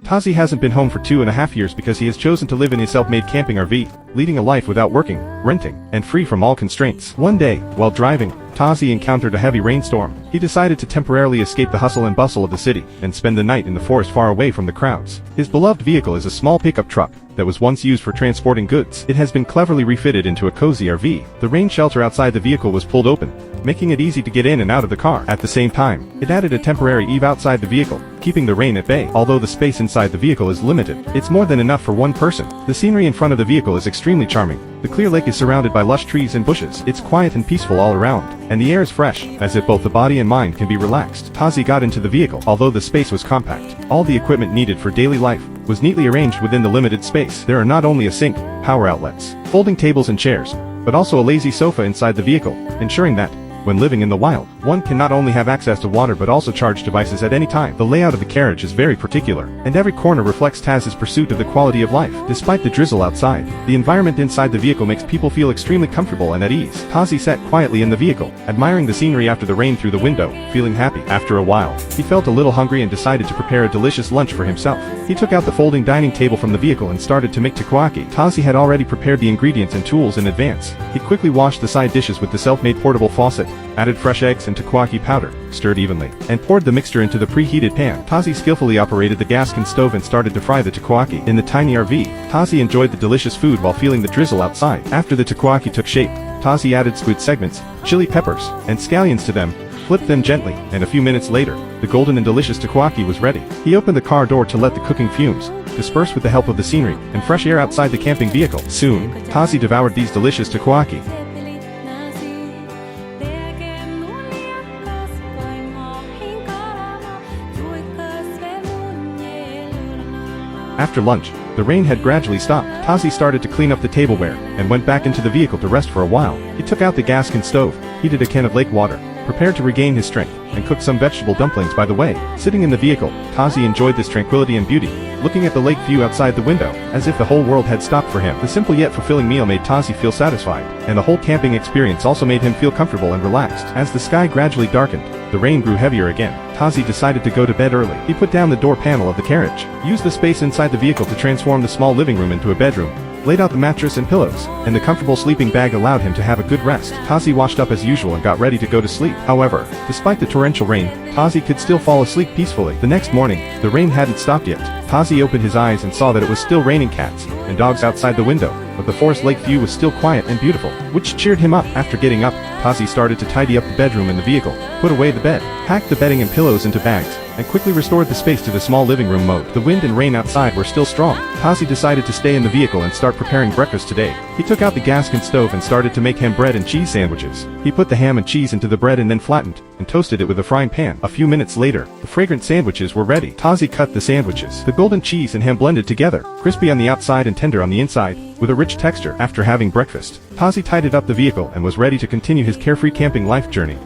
TABI-IE hasn't been home for 2.5 years because he has chosen to live in his self-made camping RV, leading a life without working, renting, and free from all constraints. One day, while driving, TABI-IE encountered a heavy rainstorm. He decided to temporarily escape the hustle and bustle of the city and spend the night in the forest far away from the crowds. His beloved vehicle is a small pickup truck that was once used for transporting goods. It has been cleverly refitted into a cozy RV. The rain shelter outside the vehicle was pulled open, making it easy to get in and out of the car. At the same time, it added a temporary eave outside the vehicle, keeping the rain at bay. Although the space inside the vehicle is limited, it's more than enough for one person. The scenery in front of the vehicle is extremely charming. The clear lake is surrounded by lush trees and bushes. It's quiet and peaceful all around, and the air is fresh, as if both the body and mind can be relaxed. TABI-IE got into the vehicle. Although the space was compact, all the equipment needed for daily life was neatly arranged within the limited space. There are not only a sink, power outlets, folding tables and chairs, but also a lazy sofa inside the vehicle, ensuring that, when living in the wild, one can not only have access to water but also charge devices at any time. The layout of the carriage is very particular, and every corner reflects TABI-IE's pursuit of the quality of life. Despite the drizzle outside, the environment inside the vehicle makes people feel extremely comfortable and at ease. TABI-IE sat quietly in the vehicle, admiring the scenery after the rain through the window, feeling happy. After a while, he felt a little hungry and decided to prepare a delicious lunch for himself. He took out the folding dining table from the vehicle and started to make takoyaki. TABI-IE had already prepared the ingredients and tools in advance. He quickly washed the side dishes with the self-made portable faucet, added fresh eggs and takoyaki powder, stirred evenly, and poured the mixture into the preheated pan. TABI-IE skillfully operated the Gascon stove and started to fry the takoyaki. In the tiny RV, TABI-IE enjoyed the delicious food while feeling the drizzle outside. After the takoyaki took shape, TABI-IE added squid segments, chili peppers, and scallions to them, flipped them gently, and a few minutes later, the golden and delicious takoyaki was ready. He opened the car door to let the cooking fumes disperse with the help of the scenery and fresh air outside the camping vehicle. Soon, TABI-IE devoured these delicious takoyaki. After lunch, the rain had gradually stopped. TABI-IE started to clean up the tableware and went back into the vehicle to rest for a while. He took out the Gascon stove, heated a can of lake water, prepared to regain his strength, and cooked some vegetable dumplings by the way. Sitting in the vehicle, TABI-IE enjoyed this tranquility and beauty, looking at the lake view outside the window, as if the whole world had stopped for him. The simple yet fulfilling meal made TABI-IE feel satisfied, and the whole camping experience also made him feel comfortable and relaxed. As the sky gradually darkened, the rain grew heavier again. TABI-IE decided to go to bed early. He put down the door panel of the carriage, used the space inside the vehicle to transform the small living room into a bedroom, laid out the mattress and pillows, and the comfortable sleeping bag allowed him to have a good rest. TABI-IE washed up as usual and got ready to go to sleep. However, despite the torrential rain, TABI-IE could still fall asleep peacefully. The next morning, the rain hadn't stopped yet. TABI-IE opened his eyes and saw that it was still raining cats and dogs outside the window, but the forest lake view was still quiet and beautiful, which cheered him up. After getting up, TABI-IE started to tidy up the bedroom and the vehicle, put away the bed, packed the bedding and pillows into bags, and quickly restored the space to the small living room mode. The wind and rain outside were still strong. TABI-IE decided to stay in the vehicle and start preparing breakfast today. He took out the Gascon stove and started to make ham bread and cheese sandwiches. He put the ham and cheese into the bread and then flattened and toasted it with a frying pan. A few minutes later, the fragrant sandwiches were ready. TABI-IE cut the sandwiches. The golden cheese and ham blended together, crispy on the outside and tender on the inside, with a rich texture. After having breakfast, TABI-IE tidied up the vehicle and was ready to continue his carefree camping life journey.